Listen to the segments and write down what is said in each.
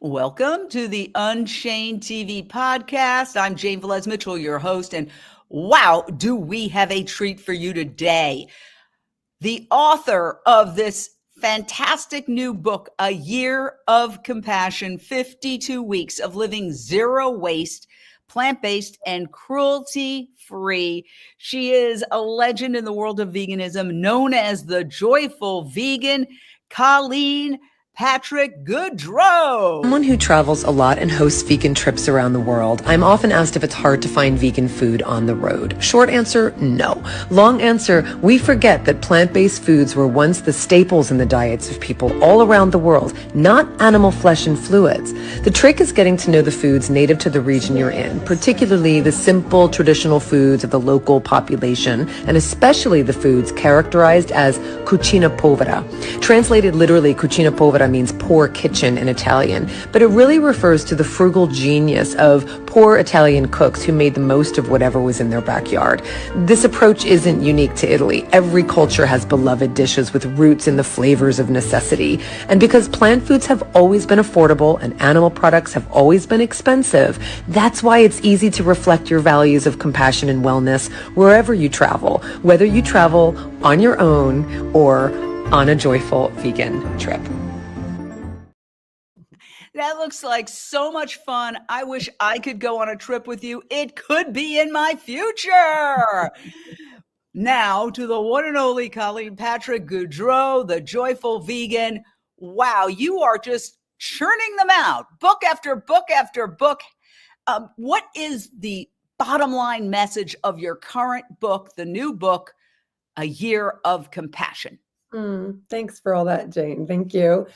Welcome to the Unchained TV podcast. I'm Jane Velez-Mitchell, your host, and wow, do we have a treat for you today. The author of this fantastic new book, A Year of Compassion, 52 Weeks of Living Zero Waste, Plant-Based, and Cruelty-Free. She is a legend in the world of veganism, known as the Joyful Vegan, Colleen Patrick-Goudreau. Someone who travels a lot and hosts vegan trips around the world, I'm often asked if it's hard to find vegan food on the road. Short answer, no. Long answer, we forget that plant-based foods were once the staples in the diets of people all around the world, not animal flesh and fluids. The trick is getting to know the foods native to the region you're in, particularly the simple traditional foods of the local population, and especially the foods characterized as cucina povera. Translated literally, cucina povera means poor kitchen in Italian, but it really refers to the frugal genius of poor Italian cooks who made the most of whatever was in their backyard. This approach isn't unique to Italy. Every culture has beloved dishes with roots in the flavors of necessity. And because plant foods have always been affordable and animal products have always been expensive, that's why it's easy to reflect your values of compassion and wellness wherever you travel, whether you travel on your own or on a joyful vegan trip. That looks like so much fun. I wish I could go on a trip with you. It could be in my future. Now to the one and only Colleen Patrick-Goudreau, the Joyful Vegan. Wow, you are just churning them out, book after book after book. What is the bottom line message of your current book, the new book, A Year of Compassion? Thanks for all that, Jane. Thank you.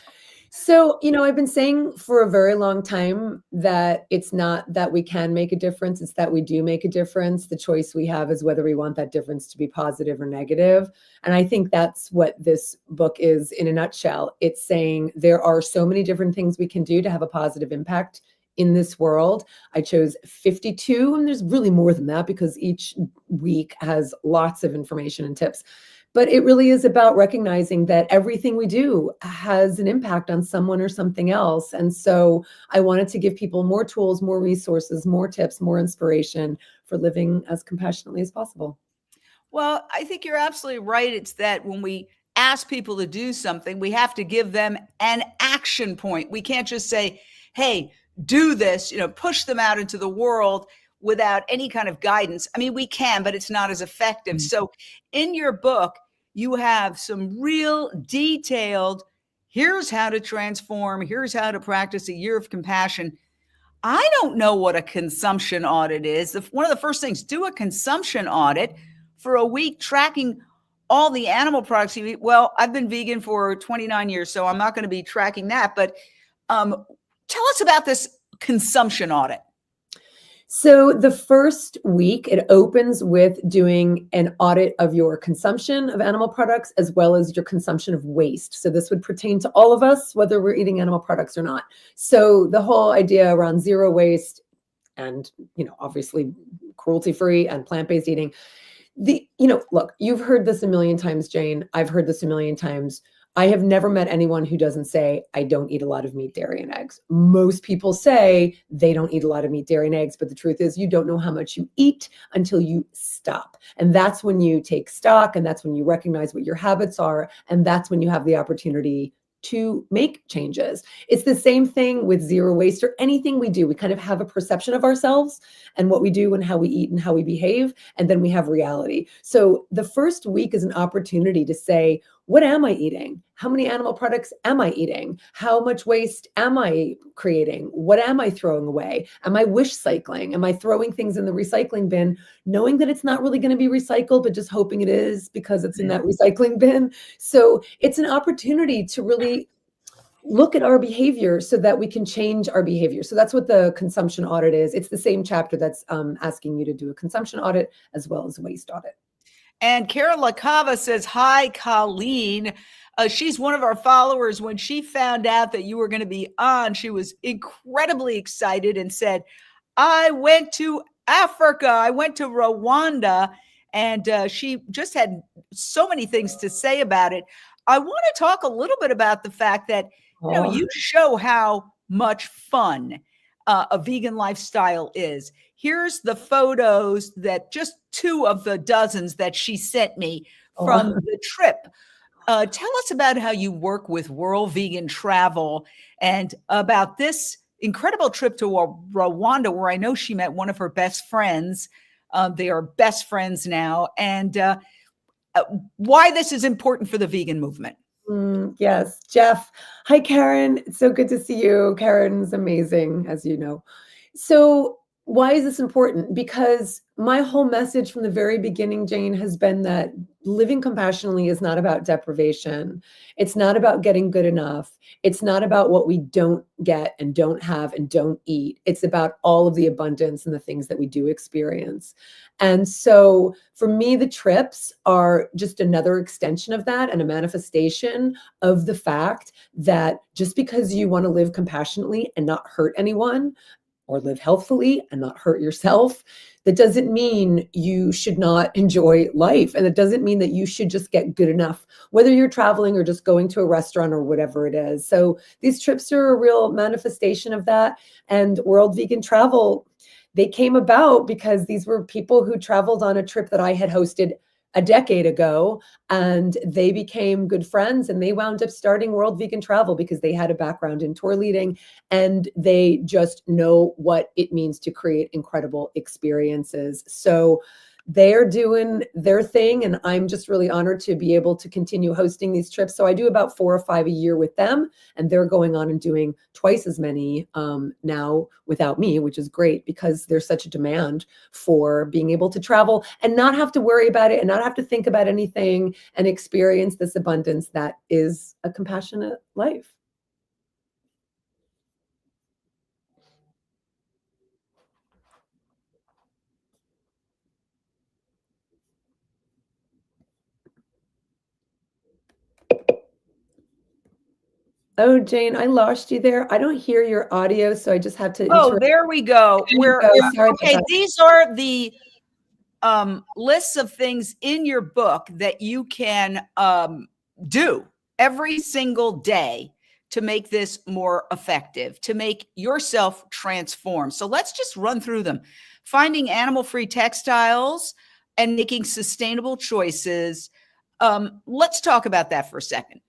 So, I've been saying for a very long time that it's not that we can make a difference, it's that we do make a difference. The choice we have is whether we want that difference to be positive or negative. And I think that's what this book is in a nutshell. It's saying there are so many different things we can do to have a positive impact in this world. I chose 52, and there's really more than that because each week has lots of information and tips. But it really is about recognizing that everything we do has an impact on someone or something else. And so I wanted to give people more tools, more resources, more tips, more inspiration for living as compassionately as possible. Well, I think you're absolutely right. It's that when we ask people to do something, we have to give them an action point. We can't just say, hey, do this, push them out into the world without any kind of guidance. I mean, we can, but it's not as effective. So in your book, you have some real detailed, here's how to transform, here's how to practice a year of compassion. I don't know what a consumption audit is. One of the first things, do a consumption audit for a week, tracking all the animal products you eat. Well, I've been vegan for 29 years, so I'm not going to be tracking that. But tell us about this consumption audit. So the first week, it opens with doing an audit of your consumption of animal products as well as your consumption of waste. So this would pertain to all of us, whether we're eating animal products or not. So the whole idea around zero waste and, obviously cruelty-free and plant-based eating. Look, you've heard this a million times, Jane. I've heard this a million times. I have never met anyone who doesn't say, I don't eat a lot of meat, dairy, and eggs. Most people say they don't eat a lot of meat, dairy, and eggs, but the truth is you don't know how much you eat until you stop. And that's when you take stock, and that's when you recognize what your habits are, and that's when you have the opportunity to make changes. It's the same thing with zero waste or anything we do. We kind of have a perception of ourselves and what we do and how we eat and how we behave, and then we have reality. So the first week is an opportunity to say, what am I eating? How many animal products am I eating? How much waste am I creating? What am I throwing away? Am I wish cycling? Am I throwing things in the recycling bin, knowing that it's not really going to be recycled, but just hoping it is because it's in that recycling bin? So it's an opportunity to really look at our behavior so that we can change our behavior. So that's what the consumption audit is. It's the same chapter that's asking you to do a consumption audit as well as a waste audit. And Karen LaCava says, hi, Colleen. She's one of our followers. When she found out that you were going to be on, she was incredibly excited and said, I went to Africa. I went to Rwanda. And she just had so many things to say about it. I want to talk a little bit about the fact that, you show how much fun a vegan lifestyle is. Here's the photos that just 2 of the dozens that she sent me from the trip. Tell us about how you work with World Vegan Travel and about this incredible trip to Rwanda, where I know she met one of her best friends. They are best friends now, and why this is important for the vegan movement. Yes, Jeff. Hi, Karen. It's so good to see you. Karen's amazing, as you know. So why is this important? Because my whole message from the very beginning, Jane, has been that living compassionately is not about deprivation. It's not about getting good enough. It's not about what we don't get and don't have and don't eat. It's about all of the abundance and the things that we do experience. And so for me, the trips are just another extension of that and a manifestation of the fact that just because you want to live compassionately and not hurt anyone, or live healthfully and not hurt yourself, that doesn't mean you should not enjoy life. And it doesn't mean that you should just get good enough, whether you're traveling or just going to a restaurant or whatever it is. So these trips are a real manifestation of that. And World Vegan Travel, they came about because these were people who traveled on a trip that I had hosted a decade ago, and they became good friends, and they wound up starting World Vegan Travel because they had a background in tour leading, and they just know what it means to create incredible experiences. So they are doing their thing, and I'm just really honored to be able to continue hosting these trips. So I do about 4 or 5 a year with them, and they're going on and doing twice as many now without me, which is great because there's such a demand for being able to travel and not have to worry about it and not have to think about anything and experience this abundance that is a compassionate life. Oh, Jane, I lost you there. I don't hear your audio, so I just have to interrupt. There we go. Sorry okay, these are the lists of things in your book that you can do every single day to make this more effective, to make yourself transform. So let's just run through them. Finding animal-free textiles and making sustainable choices. Let's talk about that for a second.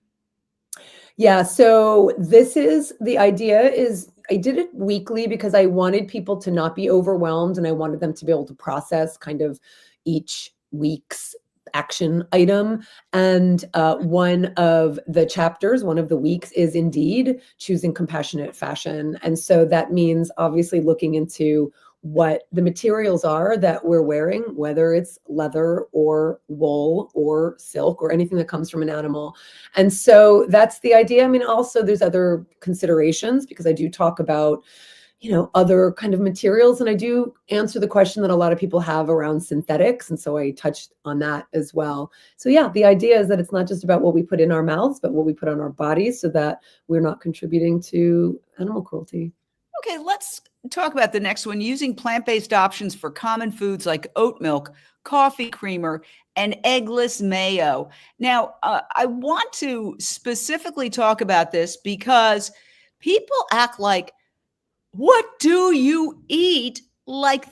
Yeah, so this is the idea is I did it weekly because I wanted people to not be overwhelmed and I wanted them to be able to process kind of each week's action item. And one of the chapters, one of the weeks is indeed choosing compassionate fashion. And so that means obviously looking into what the materials are that we're wearing, whether it's leather or wool or silk or anything that comes from an animal. And so that's the idea. I mean, also there's other considerations because I do talk about, you know, other kind of materials. And I do answer the question that a lot of people have around synthetics. And so I touched on that as well. So yeah, the idea is that it's not just about what we put in our mouths, but what we put on our bodies so that we're not contributing to animal cruelty. Okay, let's talk about the next one, using plant-based options for common foods like oat milk, coffee creamer, and eggless mayo. Now, I want to specifically talk about this because people act like, what do you eat? Like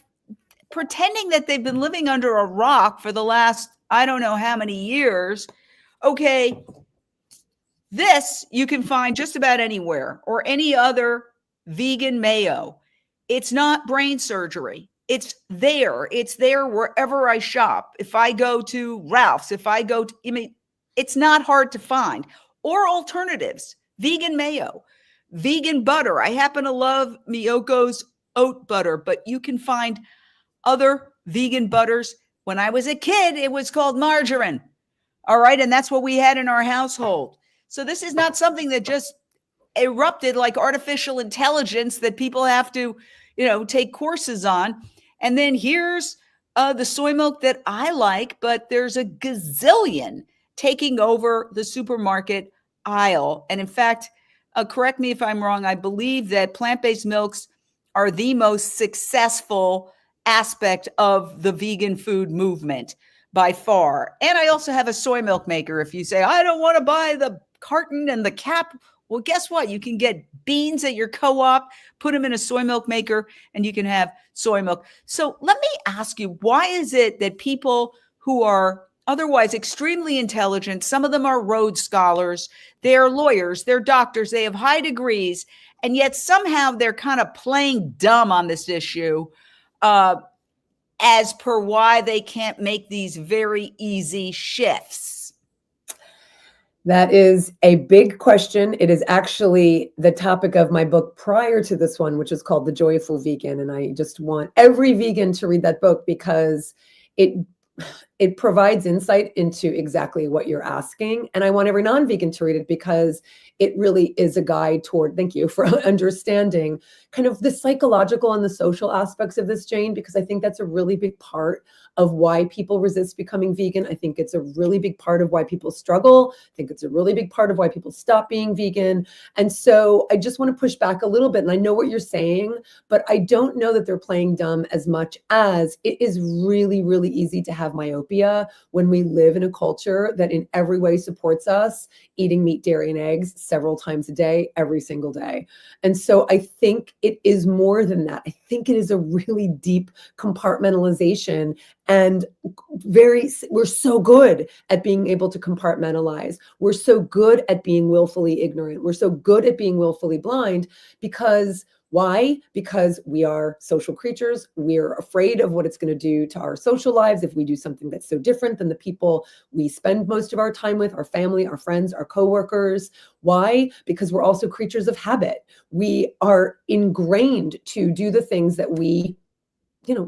pretending that they've been living under a rock for the last, I don't know how many years. Okay, this you can find just about anywhere, or any other vegan mayo. It's not brain surgery. It's there. It's there wherever I shop. If I go to Ralph's, if I go to, I mean, it's not hard to find. Or alternatives, vegan mayo, vegan butter. I happen to love Miyoko's oat butter, but you can find other vegan butters. When I was a kid, it was called margarine. All right. And that's what we had in our household. So this is not something that just erupted like artificial intelligence that people have to, take courses on. And then here's the soy milk that I like, but there's a gazillion taking over the supermarket aisle. And in fact, correct me if I'm wrong, I believe that plant-based milks are the most successful aspect of the vegan food movement by far. And I also have a soy milk maker. If you say, I don't want to buy the carton and the cap, Well, guess what? You can get beans at your co-op, put them in a soy milk maker, and you can have soy milk. So let me ask you, why is it that people who are otherwise extremely intelligent, some of them are Rhodes Scholars, they're lawyers, they're doctors, they have high degrees, and yet somehow they're kind of playing dumb on this issue, as per why they can't make these very easy shifts? That is a big question. It is actually the topic of my book prior to this one, which is called The Joyful Vegan. And I just want every vegan to read that book because it provides insight into exactly what you're asking. And I want every non-vegan to read it because it really is a guide toward, thank you for understanding kind of the psychological and the social aspects of this, Jane, because I think that's a really big part of why people resist becoming vegan. I think it's a really big part of why people struggle. I think it's a really big part of why people stop being vegan. And so I just want to push back a little bit. And I know what you're saying, but I don't know that they're playing dumb as much as it is really, really easy to have myopia when we live in a culture that in every way supports us eating meat, dairy, and eggs several times a day, every single day. And so I think it is more than that. I think it is a really deep compartmentalization, and we're so good at being able to compartmentalize. We're so good at being willfully ignorant. We're so good at being willfully blind because why? Because we are social creatures. We're afraid of what it's going to do to our social lives if we do something that's so different than the people we spend most of our time with, our family, our friends, our coworkers. Why? Because we're also creatures of habit. We are ingrained to do the things that we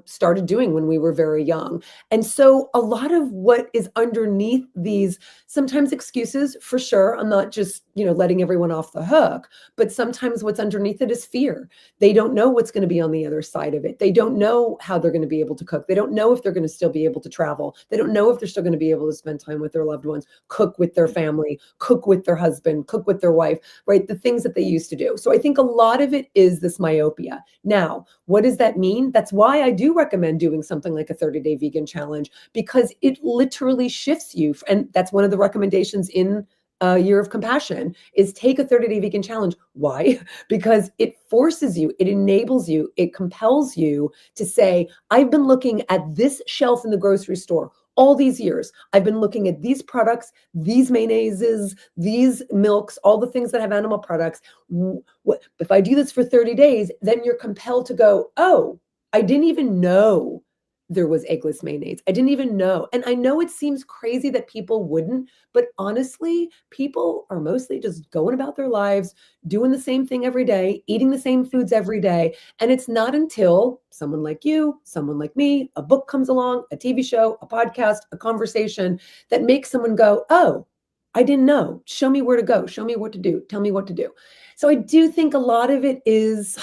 started doing when we were very young. And so a lot of what is underneath these, sometimes excuses for sure, I'm not just, letting everyone off the hook, but sometimes what's underneath it is fear. They don't know what's going to be on the other side of it. They don't know how they're going to be able to cook. They don't know if they're going to still be able to travel. They don't know if they're still going to be able to spend time with their loved ones, cook with their family, cook with their husband, cook with their wife, right? The things that they used to do. So I think a lot of it is this myopia. Now, what does that mean? That's why I do recommend doing something like a 30-day vegan challenge, because it literally shifts you. And that's one of the recommendations in a Year of Compassion is take a 30-day vegan challenge. Why? Because it forces you, it enables you, it compels you to say, I've been looking at this shelf in the grocery store all these years. I've been looking at these products, these mayonnaises, these milks, all the things that have animal products. If I do this for 30 days, then you're compelled to go, oh, I didn't even know there was eggless mayonnaise. I didn't even know. And I know it seems crazy that people wouldn't, but honestly, people are mostly just going about their lives, doing the same thing every day, eating the same foods every day. And it's not until someone like you, someone like me, a book comes along, a TV show, a podcast, a conversation that makes someone go, oh, I didn't know. Show me where to go. Show me what to do. Tell me what to do. So I do think a lot of it is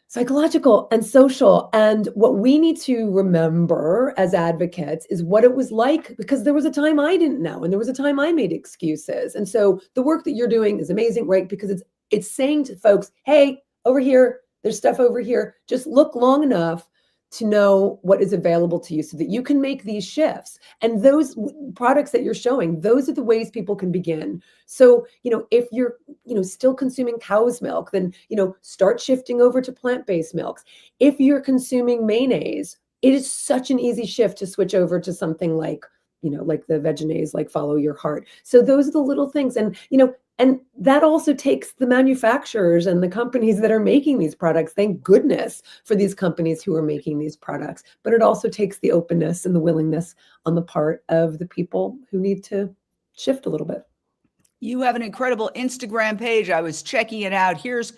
psychological and social. And what we need to remember as advocates is what it was like, because there was a time I didn't know, and there was a time I made excuses. And so the work that you're doing is amazing, right? Because it's saying to folks, hey, over here, there's stuff over here. Just look long enough to know what is available to you so that you can make these shifts. And those products that you're showing, those are the ways people can begin. So, if you're, still consuming cow's milk, then, start shifting over to plant-based milks. If you're consuming mayonnaise, it is such an easy shift to switch over to something like, like the Vegenaise, like Follow Your Heart. So those are the little things. And, and that also takes the manufacturers and the companies that are making these products. Thank goodness for these companies who are making these products. But it also takes the openness and the willingness on the part of the people who need to shift a little bit. You have an incredible Instagram page. I was checking it out. Here's,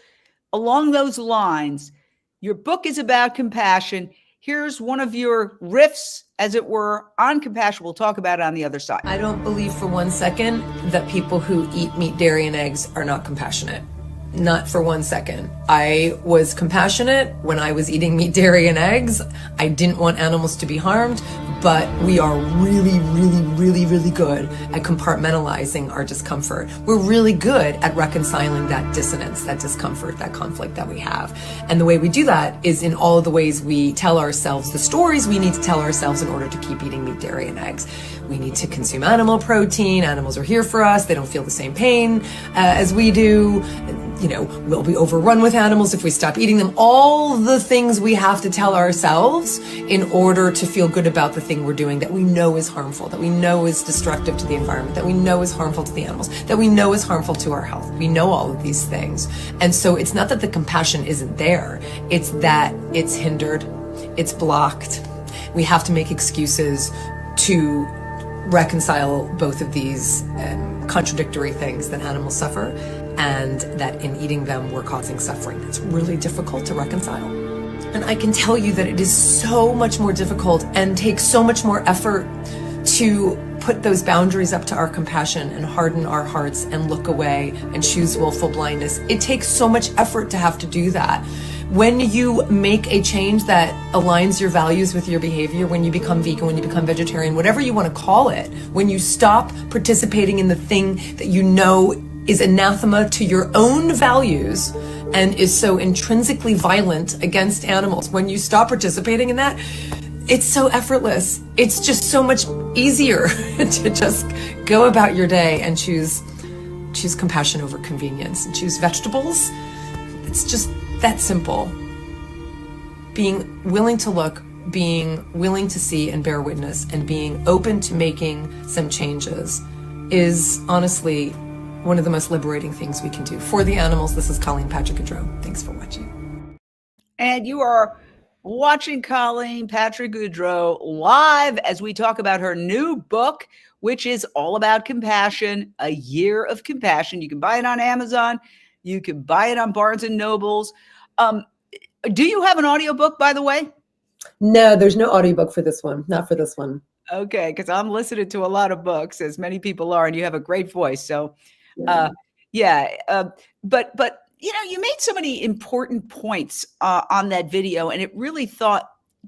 along those lines, your book is about compassion. Here's one of your riffs, as it were, on compassion. We'll talk about it on the other side. I don't believe for one second that people who eat meat, dairy, and eggs are not compassionate. Not for one second. I was compassionate when I was eating meat, dairy, and eggs. I didn't want animals to be harmed, but we are really, really, really, really good at compartmentalizing our discomfort. We're really good at reconciling that dissonance, that discomfort, that conflict that we have. And the way we do that is in all of the ways we tell ourselves the stories we need to tell ourselves in order to keep eating meat, dairy, and eggs. We need to consume animal protein. Animals are here for us. They don't feel the same pain as we do. You know, we'll be overrun with animals if we stop eating them. All the things we have to tell ourselves in order to feel good about the thing we're doing that we know is harmful, that we know is destructive to the environment, that we know is harmful to the animals, that we know is harmful to our health. We know all of these things. And so it's not that the compassion isn't there. It's that it's hindered, it's blocked. We have to make excuses to reconcile both of these contradictory things, that animals suffer and that in eating them we're causing suffering. It's really difficult to reconcile. And I can tell you that it is so much more difficult and takes so much more effort to put those boundaries up to our compassion and harden our hearts and look away and choose willful blindness. It takes so much effort to have to do that. When you make a change that aligns your values with your behavior, when you become vegan, when you become vegetarian, whatever you want to call it, when you stop participating in the thing that you know is anathema to your own values and is so intrinsically violent against animals, when you stop participating in that, it's so effortless. It's just so much easier to just go about your day and choose compassion over convenience and choose vegetables. It's just that simple. Being willing to look, being willing to see and bear witness, and being open to making some changes is honestly one of the most liberating things we can do. For the animals, this is Colleen Patrick-Goudreau. Thanks for watching. And you are watching Colleen Patrick-Goudreau live as we talk about her new book, which is all about compassion, A Year of Compassion. You can buy it on Amazon. You can buy it on Barnes and Nobles. Do you have an audiobook, by the way? No, there's no audiobook for this one. Not for this one. Okay, because I'm listening to a lot of books, as many people are, and you have a great voice. So, but you know, you made so many important points on that video, and it really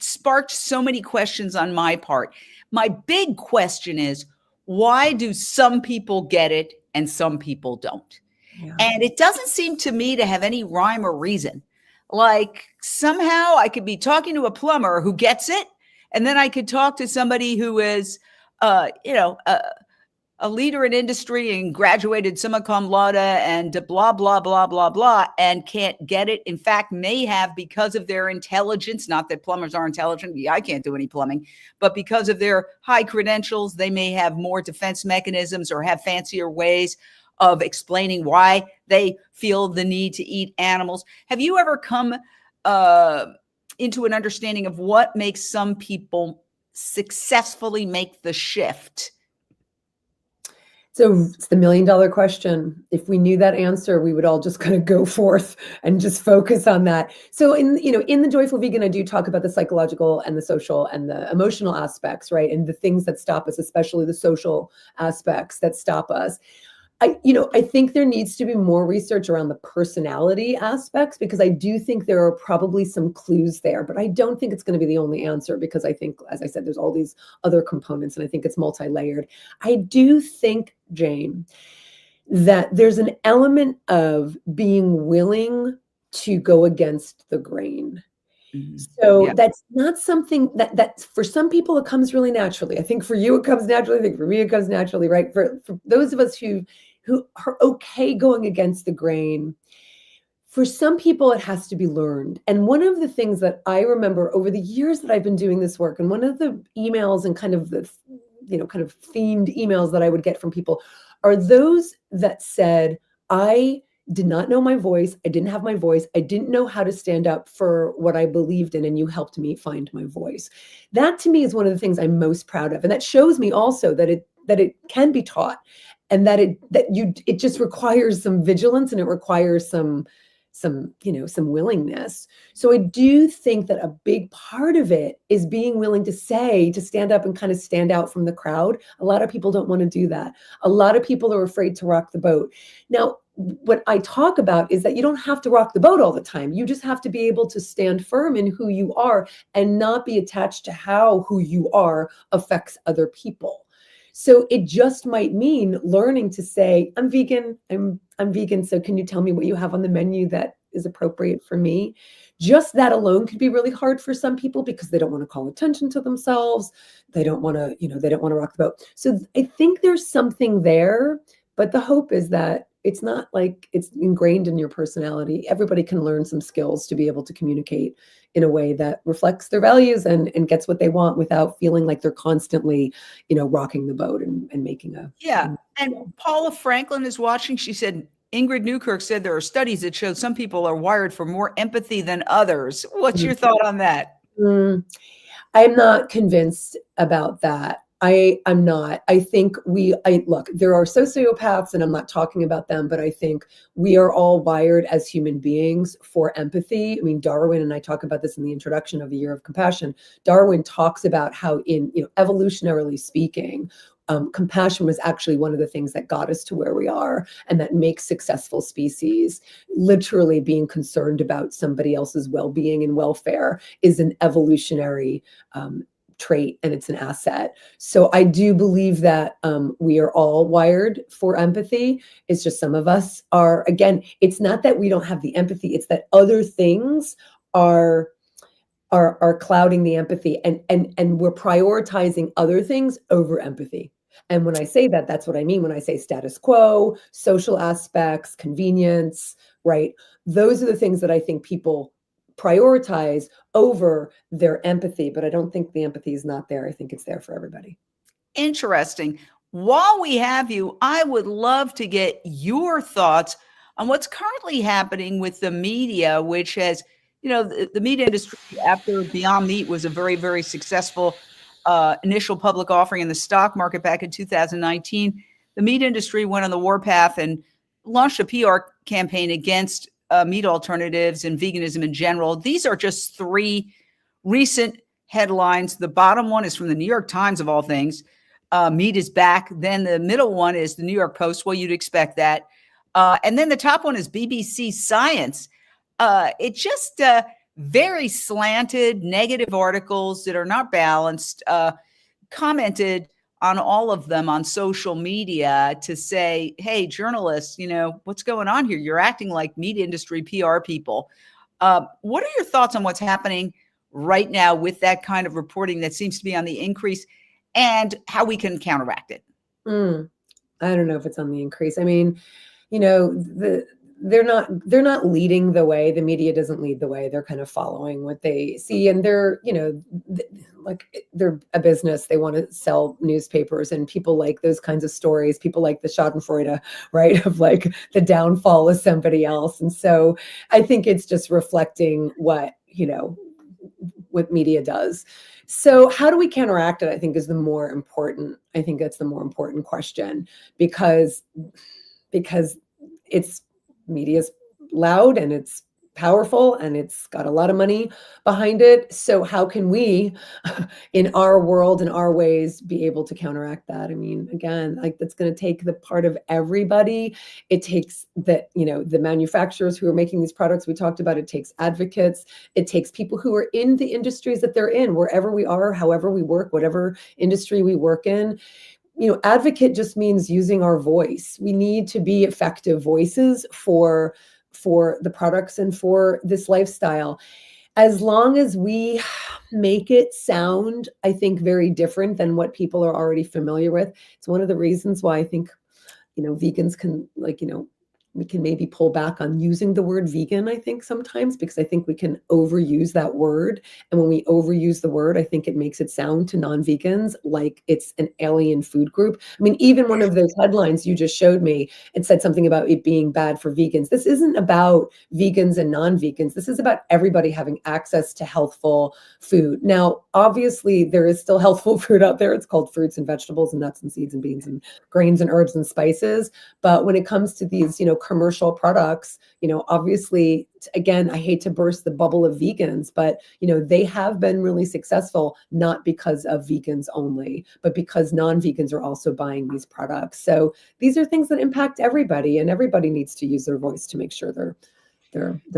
sparked so many questions on my part. My big question is, why do some people get it and some people don't? Yeah. And it doesn't seem to me to have any rhyme or reason. Like somehow I could be talking to a plumber who gets it, and then I could talk to somebody who is, a leader in industry and graduated summa cum laude and blah, blah, blah, blah, blah, and can't get it. In fact, may have, because of their intelligence, not that plumbers are intelligent. I can't do any plumbing, but because of their high credentials, they may have more defense mechanisms or have fancier ways of explaining why they feel the need to eat animals. Have you ever come into an understanding of what makes some people successfully make the shift? So it's the $1 million question. If we knew that answer, we would all just kind of go forth and just focus on that. So in the Joyful Vegan, I do talk about the psychological and the social and the emotional aspects, right? And the things that stop us, especially the social aspects that stop us. I think there needs to be more research around the personality aspects, because I do think there are probably some clues there, but I don't think it's going to be the only answer, because I think, as I said, there's all these other components, and I think it's multi-layered. I do think, Jane, that there's an element of being willing to go against the grain. So that's not something that for some people, it comes really naturally. I think for you, it comes naturally. I think for me, it comes naturally, right? For those of us who are okay going against the grain, for some people, it has to be learned. And one of the things that I remember over the years that I've been doing this work, and one of the emails and kind of the, kind of themed emails that I would get from people are those that said, I did not know my voice. I didn't have my voice. I didn't know how to stand up for what I believed in, and you helped me find my voice. That to me is one of the things I'm most proud of. And that shows me also that it can be taught, and that it just requires some vigilance, and it requires some willingness. So I do think that a big part of it is being willing to stand up and kind of stand out from the crowd. A lot of people don't want to do that. A lot of people are afraid to rock the boat. Now, what I talk about is that you don't have to rock the boat all the time. You just have to be able to stand firm in who you are and not be attached to how who you are affects other people. So it just might mean learning to say, I'm vegan, I'm vegan. So can you tell me what you have on the menu that is appropriate for me? Just that alone could be really hard for some people because they don't want to call attention to themselves. They don't want to, they don't want to rock the boat. So I think there's something there, but the hope is that it's not like it's ingrained in your personality. Everybody can learn some skills to be able to communicate in a way that reflects their values and gets what they want without feeling like they're constantly, rocking the boat and making a. Yeah. And Paula Franklin is watching. She said, Ingrid Newkirk said there are studies that show some people are wired for more empathy than others. What's your thought on that? I'm not convinced about that. I'm not. I think look, there are sociopaths and I'm not talking about them, but I think we are all wired as human beings for empathy. I mean, Darwin, and I talk about this in the introduction of the Year of Compassion, Darwin talks about how evolutionarily speaking, compassion was actually one of the things that got us to where we are and that makes successful species. Literally being concerned about somebody else's well-being and welfare is an evolutionary trait and it's an asset. So I do believe that we are all wired for empathy. It's just some of us are, again, it's not that we don't have the empathy, it's that other things are clouding the empathy and we're prioritizing other things over empathy. And when I say that, that's what I mean when I say status quo, social aspects, convenience, right? Those are the things that I think people prioritize over their empathy, but I don't think the empathy is not there. I think it's there for everybody. Interesting. While we have you, I would love to get your thoughts on what's currently happening with the media, which has, the meat industry after Beyond Meat was a very, very successful initial public offering in the stock market back in 2019. The meat industry went on the warpath and launched a PR campaign against meat alternatives and veganism in general. These are just three recent headlines. The bottom one is from the New York Times, of all things. Meat is back. Then the middle one is the New York Post. Well, you'd expect that. And then the top one is BBC Science. It's just very slanted, negative articles that are not balanced, commented on all of them on social media to say, hey, journalists, what's going on here? You're acting like meat industry PR people. What are your thoughts on what's happening right now with that kind of reporting that seems to be on the increase and how we can counteract it? I don't know if it's on the increase. I mean, they're not leading the way. The media doesn't lead the way. They're kind of following what they see, and they're a business. They want to sell newspapers, and people like those kinds of stories. People like the Schadenfreude, right, of like the downfall of somebody else. And so I think it's just reflecting what media does. So how do we counteract it? I think is the more important. I think that's the more important question because it's media's loud and it's powerful and it's got a lot of money behind it. So how can we in our world, in our ways, be able to counteract that? I mean, again, like that's going to take the part of everybody. It takes the manufacturers who are making these products we talked about. It takes advocates. It takes people who are in the industries that they're in, wherever we are, however we work, whatever industry we work in. Advocate just means using our voice. We need to be effective voices for the products and for this lifestyle. As long as we make it sound, I think, very different than what people are already familiar with. It's one of the reasons why I think, vegans can we can maybe pull back on using the word vegan, I think sometimes, because I think we can overuse that word. And when we overuse the word, I think it makes it sound to non-vegans like it's an alien food group. I mean, even one of those headlines you just showed me, it said something about it being bad for vegans. This isn't about vegans and non-vegans. This is about everybody having access to healthful food. Now, obviously, there is still healthful food out there. It's called fruits and vegetables and nuts and seeds and beans and grains and herbs and spices. But when it comes to these, commercial products, obviously, again, I hate to burst the bubble of vegans, but, they have been really successful, not because of vegans only, but because non-vegans are also buying these products. So these are things that impact everybody, and everybody needs to use their voice to make sure they're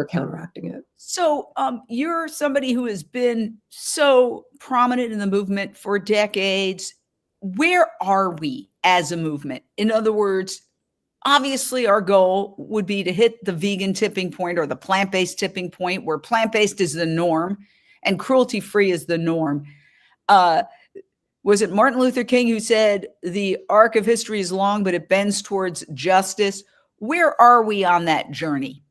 counteracting it. So you're somebody who has been so prominent in the movement for decades. Where are we as a movement? In other words, obviously our goal would be to hit the vegan tipping point or the plant-based tipping point, where plant-based is the norm and cruelty-free is the norm. Was it Martin Luther King who said the arc of history is long, but it bends towards justice? Where are we on that journey?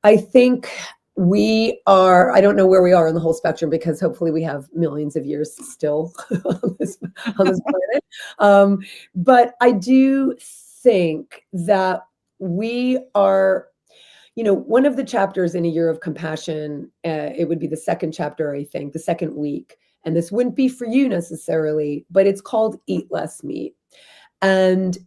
I think I don't know where we are on the whole spectrum, because hopefully we have millions of years still on this planet. But I do think that we are, one of the chapters in A Year of Compassion, it would be the second chapter, I think, the second week. And this wouldn't be for you necessarily, but it's called Eat Less Meat. And,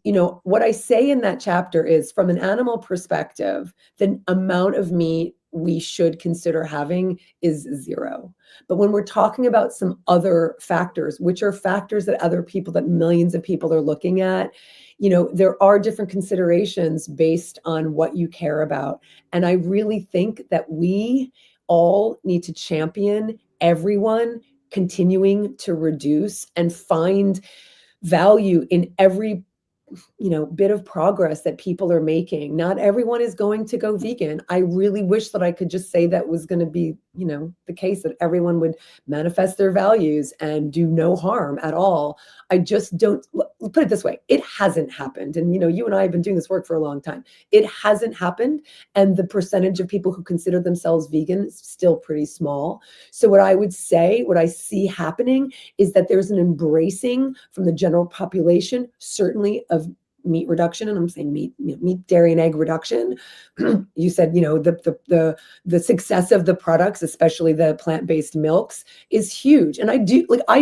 what I say in that chapter is, from an animal perspective, the amount of meat we should consider having is 0. But when we're talking about some other factors, which are factors that millions of people are looking at, there are different considerations based on what you care about. And I really think that we all need to champion everyone continuing to reduce and find value in every bit of progress that people are making. Not everyone is going to go vegan. I really wish that I could just say that was going to be, the case, that everyone would manifest their values and do no harm at all. I just don't. Put it this way, it hasn't happened. And, you and I have been doing this work for a long time. It hasn't happened. And the percentage of people who consider themselves vegan is still pretty small. So what I see happening is that there's an embracing from the general population, certainly, of meat reduction. And I'm saying meat, dairy, and egg reduction. You said, the success of the products, especially the plant-based milks, is huge. And I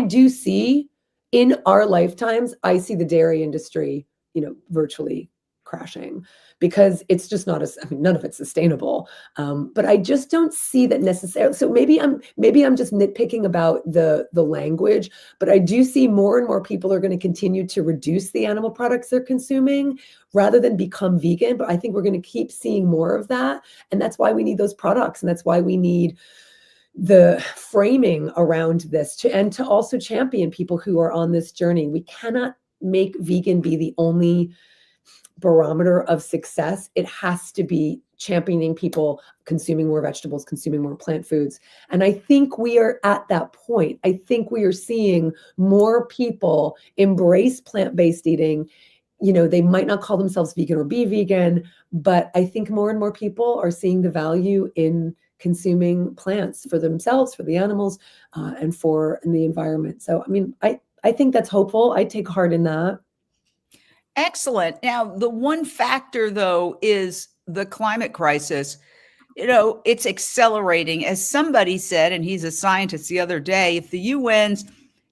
do see in our lifetimes, I see the dairy industry, virtually crashing, because it's just not none of it's sustainable. But I just don't see that necessarily. So maybe I'm just nitpicking about the language, but I do see more and more people are going to continue to reduce the animal products they're consuming rather than become vegan. But I think we're going to keep seeing more of that. And that's why we need those products. And that's why we need the framing around this and to also champion people who are on this journey. We cannot make vegan be the only barometer of success. It has to be championing people consuming more vegetables, consuming more plant foods. And I think we are at that point. I think we are seeing more people embrace plant-based eating. They might not call themselves vegan or be vegan, but I think more and more people are seeing the value in consuming plants for themselves, for the animals, and for the environment. So, I think that's hopeful. I take heart in that. Excellent. Now, the one factor, though, is the climate crisis. It's accelerating. As somebody said, and he's a scientist, the other day, if the UN's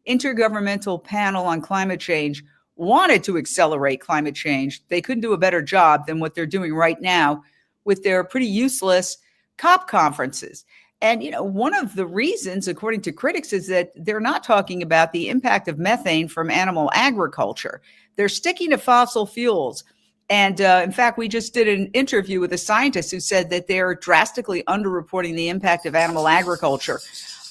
Intergovernmental Panel on Climate Change wanted to accelerate climate change, they couldn't do a better job than what they're doing right now with their pretty useless COP conferences. And, one of the reasons, according to critics, is that they're not talking about the impact of methane from animal agriculture. They're sticking to fossil fuels. And in fact, we just did an interview with a scientist who said that they're drastically underreporting the impact of animal agriculture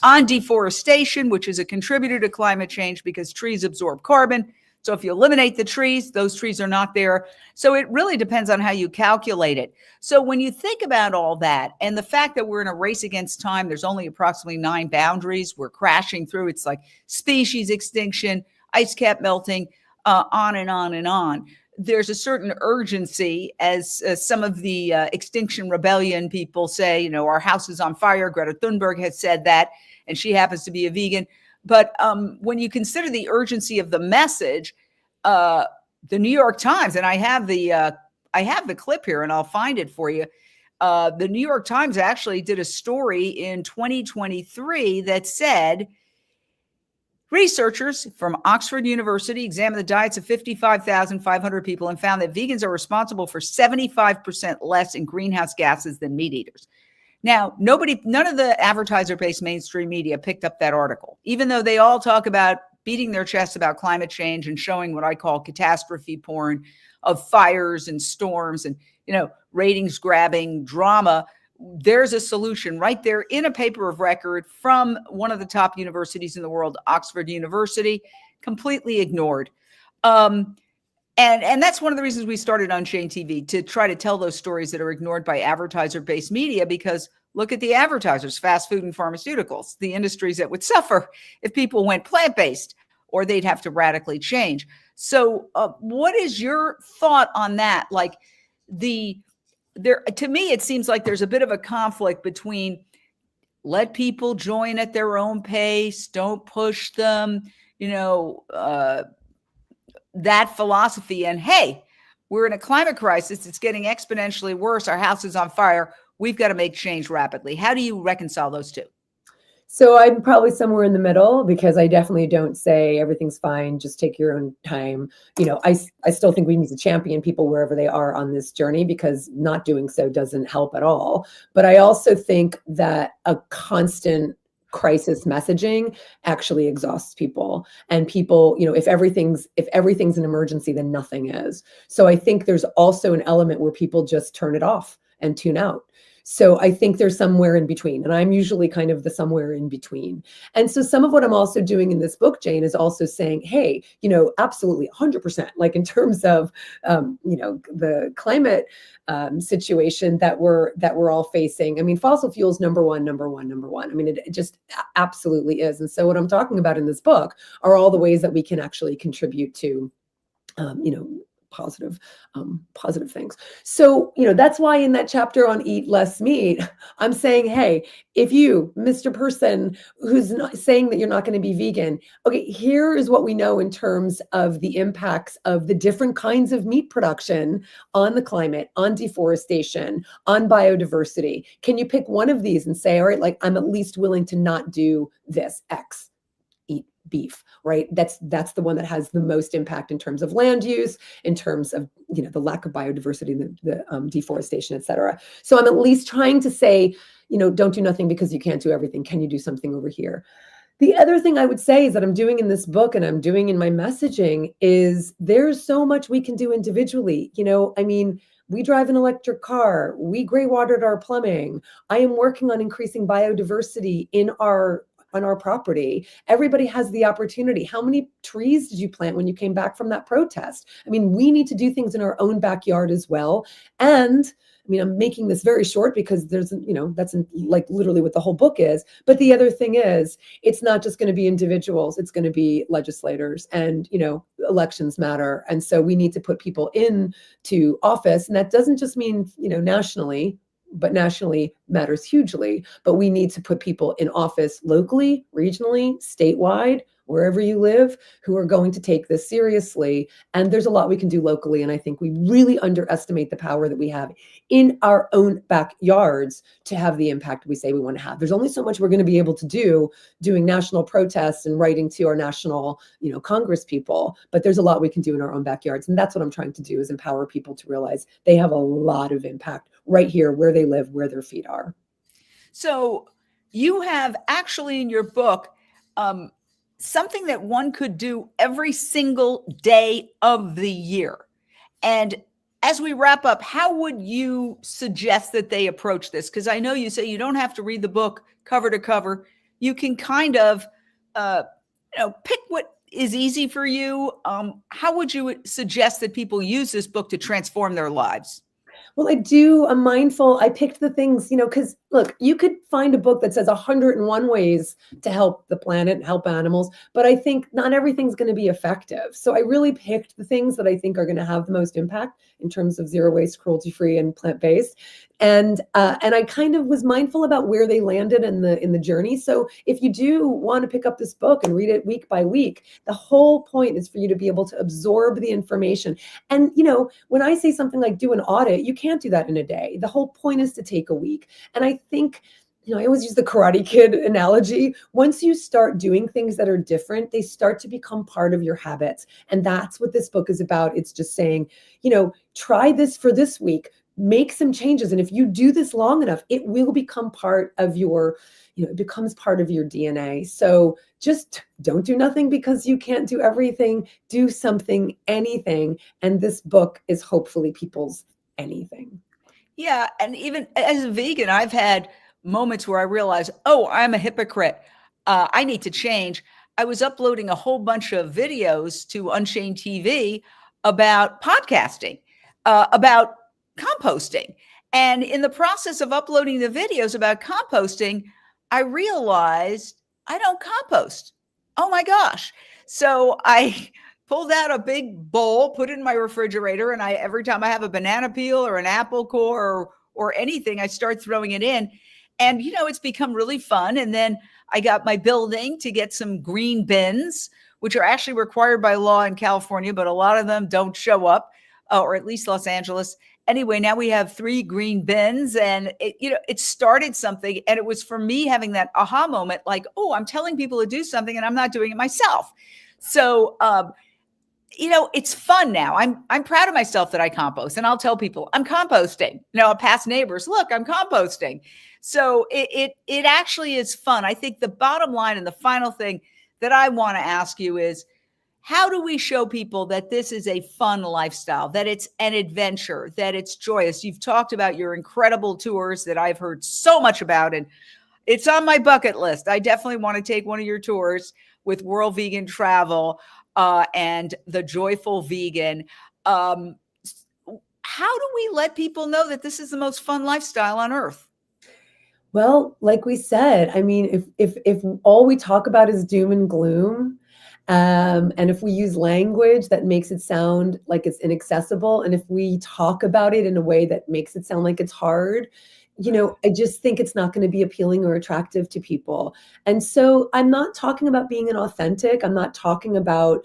on deforestation, which is a contributor to climate change because trees absorb carbon. So if you eliminate the trees, those trees are not there. So it really depends on how you calculate it. So when you think about all that and the fact that we're in a race against time, there's only approximately 9 boundaries we're crashing through. It's like species extinction, ice cap melting, on and on and on. There's a certain urgency, as some of the Extinction Rebellion people say, our house is on fire. Greta Thunberg has said that, and she happens to be a vegan. But when you consider the urgency of the message, the New York Times, and I have the clip here, and I'll find it for you. The New York Times actually did a story in 2023 that said, Researchers from Oxford University examined the diets of 55,500 people and found that vegans are responsible for 75% less in greenhouse gases than meat eaters. Now, none of the advertiser-based mainstream media picked up that article, even though they all talk about beating their chests about climate change and showing what I call catastrophe porn of fires and storms and, ratings grabbing drama. There's a solution right there in a paper of record from one of the top universities in the world, Oxford University, completely ignored. And that's one of the reasons we started Unchained TV, to try to tell those stories that are ignored by advertiser-based media, because look at the advertisers, fast food and pharmaceuticals, the industries that would suffer if people went plant-based, or they'd have to radically change. So what is your thought on that? Like to me, it seems like there's a bit of a conflict between let people join at their own pace, don't push them, that philosophy. And hey, we're in a climate crisis. It's getting exponentially worse. Our house is on fire. We've got to make change rapidly. How do you reconcile those two? So I'm probably somewhere in the middle, because I definitely don't say everything's fine, just take your own time. I still think we need to champion people wherever they are on this journey, because not doing so doesn't help at all. But I also think that a constant crisis messaging actually exhausts people, and people, if everything's an emergency, then nothing is. So I think there's also an element where people just turn it off and tune out. So I think there's somewhere in between, and I'm usually kind of the somewhere in between. And so some of what I'm also doing in this book, Jane, is also saying, hey, absolutely 100%, like in terms of, the climate situation that we're all facing. I mean, fossil fuels, number one. I mean, it just absolutely is. And so what I'm talking about in this book are all the ways that we can actually contribute to, positive things. So, that's why in that chapter on Eat Less Meat, I'm saying, hey, if you, Mr. Person, who's not saying that you're not going to be vegan, okay, here is what we know in terms of the impacts of the different kinds of meat production on the climate, on deforestation, on biodiversity. Can you pick one of these and say, all right, like, I'm at least willing to not do this X? Eat beef, right? That's the one that has the most impact in terms of land use, in terms of, the lack of biodiversity, the deforestation, et cetera. So I'm at least trying to say, don't do nothing because you can't do everything. Can you do something over here? The other thing I would say is that I'm doing in this book, and I'm doing in my messaging, is there's so much we can do individually. I mean, we drive an electric car. We gray watered our plumbing. I am working on increasing biodiversity on our property. Everybody has the opportunity. How many trees did you plant when you came back from that protest? I mean, we need to do things in our own backyard as well. And I mean, I'm making this very short because there's, that's like literally what the whole book is. But the other thing is, it's not just going to be individuals. It's going to be legislators, and, elections matter. And so we need to put people into office. And that doesn't just mean, nationally, but nationally matters hugely. But we need to put people in office locally, regionally, statewide, wherever you live, who are going to take this seriously. And there's a lot we can do locally. And I think we really underestimate the power that we have in our own backyards to have the impact we say we want to have. There's only so much we're going to be able to do doing national protests and writing to our national, Congress people, but there's a lot we can do in our own backyards. And that's what I'm trying to do, is empower people to realize they have a lot of impact right here, where they live, where their feet are. So you have actually in your book, something that one could do every single day of the year. And as we wrap up, how would you suggest that they approach this? Because I know you say you don't have to read the book cover to cover. You can kind of, pick what is easy for you. How would you suggest that people use this book to transform their lives? Well, I'm mindful. I picked the things, because look, you could find a book that says 101 ways to help the planet and help animals, but I think not everything's going to be effective. So I really picked the things that I think are going to have the most impact in terms of zero waste, cruelty-free, and plant-based. And I kind of was mindful about where they landed in the journey. So if you do want to pick up this book and read it week by week, the whole point is for you to be able to absorb the information. And, when I say something like do an audit, you can't do that in a day. The whole point is to take a week. And I think I always use the Karate Kid analogy. Once you start doing things that are different, they start to become part of your habits. And that's what this book is about. It's just saying, try this for this week, make some changes. And if you do this long enough, it will become part of your, it becomes part of your DNA. So just don't do nothing because you can't do everything. Do something, anything. And this book is hopefully people's anything. Yeah. And even as a vegan, I've had moments where I realize, oh, I'm a hypocrite. I need to change. I was uploading a whole bunch of videos to Unchained TV about podcasting, about composting. And in the process of uploading the videos about composting, I realized I don't compost. Oh my gosh. So I pulled out a big bowl, put it in my refrigerator, and every time I have a banana peel or an apple core or anything, I start throwing it in. And it's become really fun. And then I got my building to get some green bins, which are actually required by law in California, but a lot of them don't show up, or at least Los Angeles. Anyway, now we have 3 green bins, and it started something. And it was for me having that aha moment, like, oh, I'm telling people to do something and I'm not doing it myself. So, it's fun now. I'm proud of myself that I compost, and I'll tell people I'm composting. I'll pass neighbors, look, I'm composting. So it actually is fun. I think the bottom line and the final thing that I want to ask you is, how do we show people that this is a fun lifestyle, that it's an adventure, that it's joyous? You've talked about your incredible tours that I've heard so much about, and it's on my bucket list. I definitely want to take one of your tours with World Vegan Travel and the Joyful Vegan. How do we let people know that this is the most fun lifestyle on earth? Well, like we said, I mean, if all we talk about is doom and gloom, and if we use language that makes it sound like it's inaccessible, and if we talk about it in a way that makes it sound like it's hard, I just think it's not going to be appealing or attractive to people. And so I'm not talking about being inauthentic. I'm not talking about,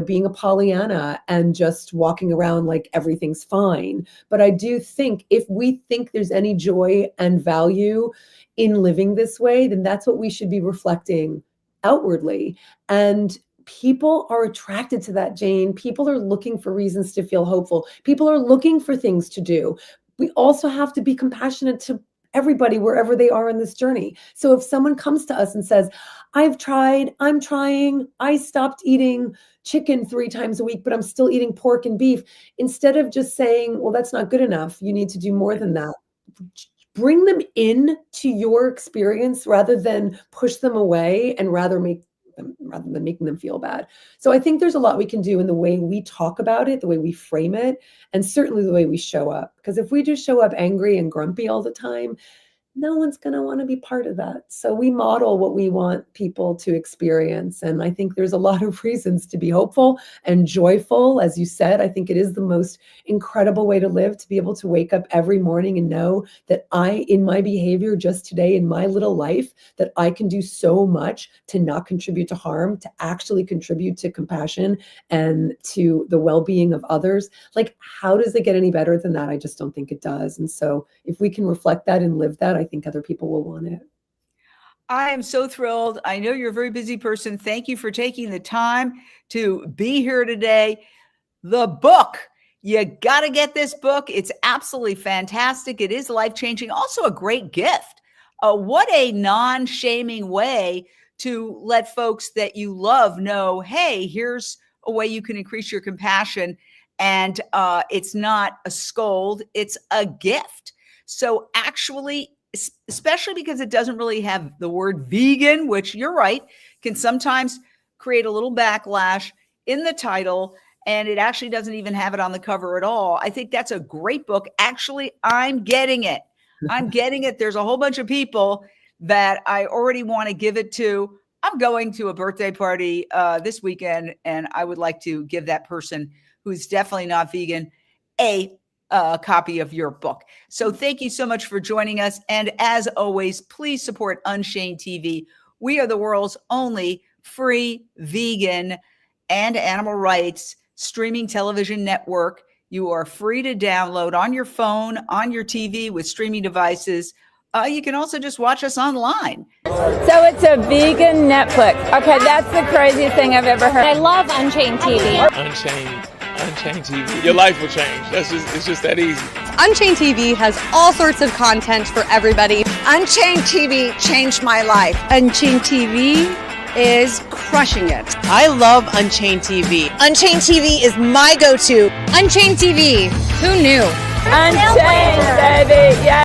being a Pollyanna and just walking around like everything's fine. But I do think if we think there's any joy and value in living this way, then that's what we should be reflecting outwardly. And people are attracted to that, Jane. People are looking for reasons to feel hopeful. People are looking for things to do. We also have to be compassionate to everybody wherever they are in this journey. So if someone comes to us and says, I've tried, I'm trying, I stopped eating chicken 3 times a week, but I'm still eating pork and beef, instead of just saying, well, that's not good enough, you need to do more than that. Bring them in to your experience rather than push them away and rather than making them feel bad. So I think there's a lot we can do in the way we talk about it, the way we frame it, and certainly the way we show up. Because if we just show up angry and grumpy all the time, no one's going to want to be part of that. So we model what we want people to experience. And I think there's a lot of reasons to be hopeful and joyful. As you said, I think it is the most incredible way to live, to be able to wake up every morning and know that in my behavior just today, in my little life, that I can do so much to not contribute to harm, to actually contribute to compassion and to the well-being of others. Like, how does it get any better than that? I just don't think it does. And so if we can reflect that and live that, I think other people will want it. I am so thrilled. I know you're a very busy person. Thank you for taking the time to be here today. The book, you got to get this book. It's absolutely fantastic. It is life-changing. Also a great gift. What a non-shaming way to let folks that you love know, hey, here's a way you can increase your compassion. And it's not a scold, it's a gift. So actually, especially because it doesn't really have the word vegan, which you're right, can sometimes create a little backlash in the title, and it actually doesn't even have it on the cover at all. I think that's a great book. Actually, I'm getting it. I'm getting it. There's a whole bunch of people that I already want to give it to. I'm going to a birthday party this weekend, and I would like to give that person who's definitely not vegan a copy of your book. So thank you so much for joining us. And as always, please support Unchained TV. We are the world's only free vegan and animal rights streaming television network. You are free to download on your phone, on your TV with streaming devices, you can also just watch us online. So it's a vegan Netflix. Okay, that's the craziest thing I've ever heard. I love Unchained TV. Unchained TV. Your life will change. It's just that easy. Unchained TV has all sorts of content for everybody. Unchained TV changed my life. Unchained TV is crushing it. I love Unchained TV. Unchained TV is my go-to. Unchained TV. Who knew? Unchained, baby. Yeah.